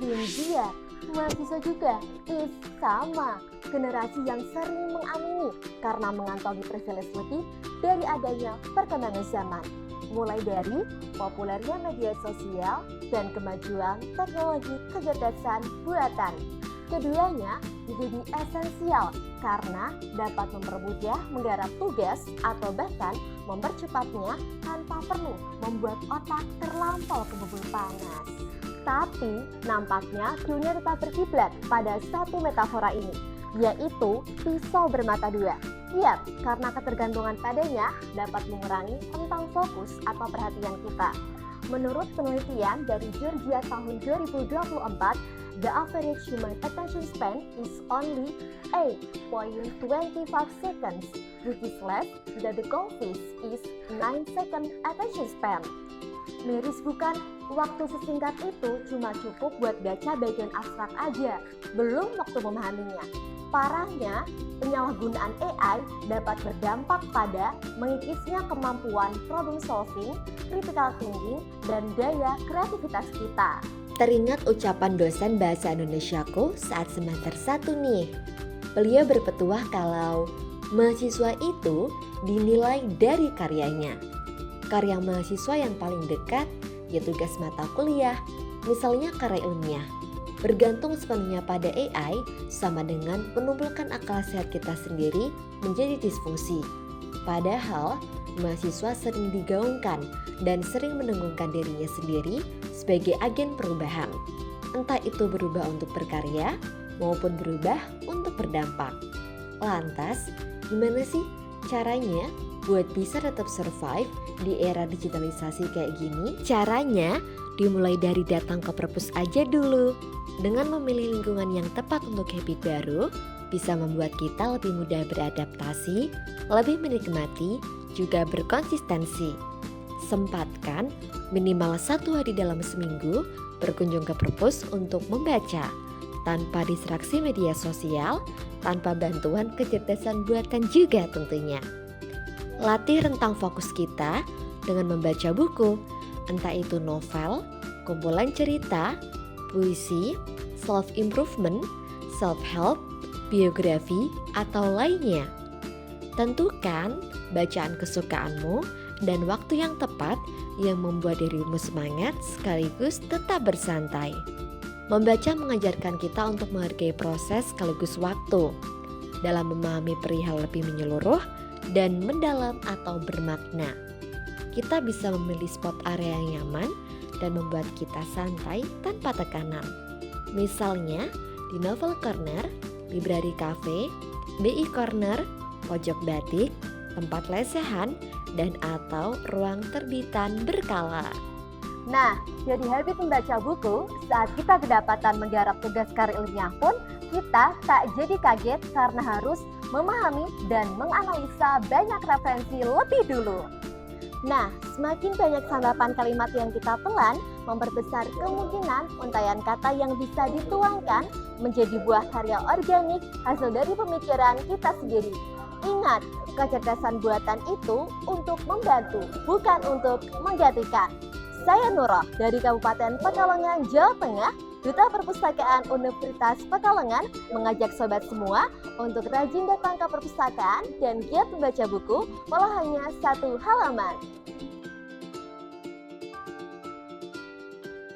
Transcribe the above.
Dan dia, mahasiswa juga, sama generasi yang sering mengamini karena mengantongi privilege lebih dari adanya perkembangan zaman. Mulai dari populernya media sosial dan kemajuan teknologi kecerdasan buatan. Keduanya menjadi esensial karena dapat mempermudah menggarap tugas atau bahkan mempercepatnya tanpa perlu membuat otak terlampau keburu panas. Tapi nampaknya dunia tetap berkiblat pada satu metafora ini, yaitu pisau bermata dua. Ya, karena ketergantungan padanya dapat mengurangi rentang fokus atau perhatian kita. Menurut penelitian dari Georgia tahun 2024, the average human attention span is only 8.25 seconds, which is less than the goldfish is 9-second attention span. Miris bukan? Waktu sesingkat itu cuma cukup buat baca bagian abstrak aja, belum waktu memahaminya. Parahnya, penyalahgunaan AI dapat berdampak pada mengikisnya kemampuan problem solving, critical thinking, dan daya kreativitas kita. Teringat ucapan dosen bahasa Indonesiaku saat semester 1 nih. Beliau berpetuah kalau mahasiswa itu dinilai dari karyanya. Karya mahasiswa yang paling dekat ya tugas mata kuliah, misalnya karya ilmiah. Bergantung sepenuhnya pada AI sama dengan penumpukan akal sehat kita sendiri menjadi disfungsi. Padahal, mahasiswa sering digaungkan dan sering menenggungkan dirinya sendiri sebagai agen perubahan. Entah itu berubah untuk berkarya maupun berubah untuk berdampak. Lantas, gimana sih caranya buat bisa tetap survive di era digitalisasi kayak gini? Caranya dimulai dari datang ke perpus aja dulu. Dengan memilih lingkungan yang tepat untuk habit baru, bisa membuat kita lebih mudah beradaptasi, lebih menikmati, juga berkonsistensi. Sempatkan minimal 1 hari dalam seminggu berkunjung ke perpus untuk membaca, tanpa distraksi media sosial, tanpa bantuan kecerdasan buatan juga tentunya. Latih rentang fokus kita dengan membaca buku, entah itu novel, kumpulan cerita, puisi, self-improvement, self-help, biografi, atau lainnya. Tentukan bacaan kesukaanmu dan waktu yang tepat yang membuat dirimu semangat sekaligus tetap bersantai. Membaca mengajarkan kita untuk menghargai proses sekaligus waktu dalam memahami perihal lebih menyeluruh dan mendalam atau bermakna. Kita bisa memilih spot area yang nyaman dan membuat kita santai tanpa tekanan. Misalnya di Novel Corner, Library Cafe, BI Corner, Pojok Batik, tempat lesehan, dan atau ruang terbitan berkala. Nah, jadi habit membaca buku saat kita kedapatan menggarap tugas karya ilmiah pun kita tak jadi kaget karena harus memahami dan menganalisa banyak referensi lebih dulu. Nah, semakin banyak santapan kalimat yang kita telan, memperbesar kemungkinan untaian kata yang bisa dituangkan menjadi buah karya organik hasil dari pemikiran kita sendiri. Ingat, kecerdasan buatan itu untuk membantu, bukan untuk menggantikan. Saya Nurah dari Kabupaten Pekalongan, Jawa Tengah, Duta Perpustakaan Universitas Pekalongan mengajak sobat semua untuk rajin datang ke perpustakaan dan giat membaca buku walau hanya 1 halaman.